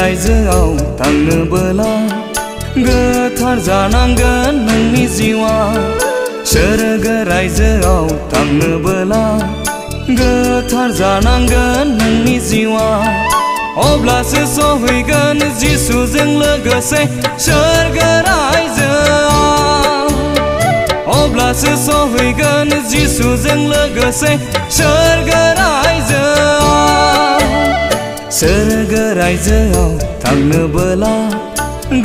रायजोआव थांनोबोला गोथार जानांगोन नोंनि जिउआ सोरगो रायजोआव थांनोबोला गोथार जानांगोन नोंनि जिउआ अब्लासो सहैगोन जिसुजों लोगोसे सोरगो रायजोआव अब्लासो सहैगोन जिसुजों लोगोसे सोरगो रायजोआव सोरगो रायजोआव थांनोबोला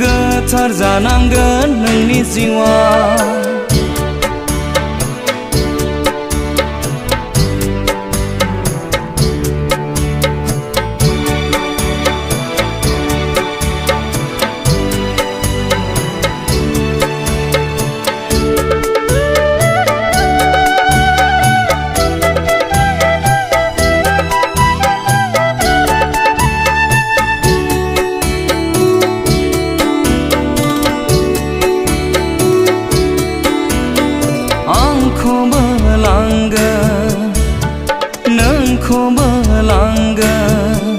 गोथार जानांगोन नोंनि जिउआ आंखौबो लांगोन नोंखौबो लांगोन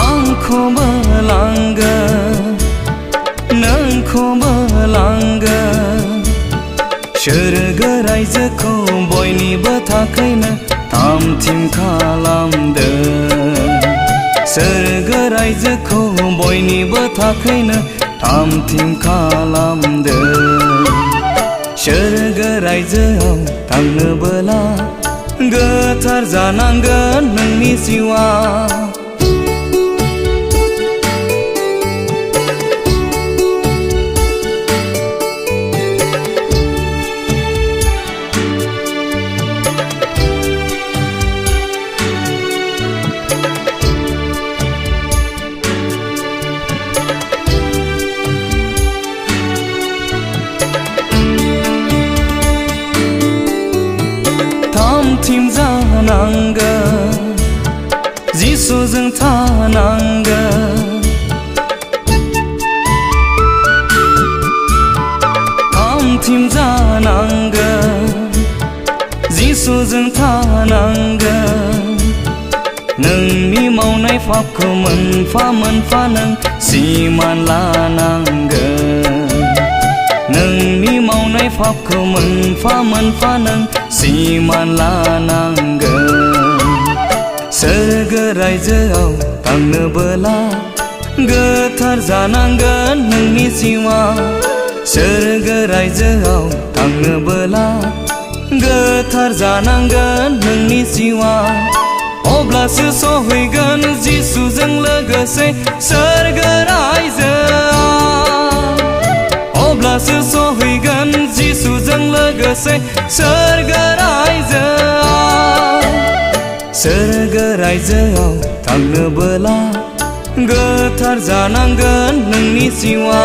आंखौबो लांगोन नोंखौबो लांगोन सोरगो रायजोखौ बयनिबो थाखायनो थाम थिम खालामदों सोरगो रायजोखौ बयनिबो थाखायनो थाम थिम खालामदों सोरगो रायजोआव थांनोबोला गोथार जानांगोन नोंनि जिउआ थिम जानांगोन जिसुजों थानांगोन थाम थिम जानांगोन जिसुजों थानांगोन नोंनि मावनाय पापखौ मोनफा मोनफा नों सिमान लानांगोन नोंनि मावनाय पापखौ मोनफा मोनफा नों सिमान लानांगोन सोरगो रायजोआव थांनोबोला गोथार जानांगोन नोंनि जिउआ सोरगो रायजोआव थांनोबोला गोथार जानांगोन नोंनि जिउआ अब्लासो सहैगोन जिसुजों लोगोसे सोरगो रायजोआव अब्लासो सहैगोन जिसुजों लोगोसे सोरगो रायजोआव सोरगो रायजोआव थांनोबोला गोथार जानांगोन नोंनि जिउआ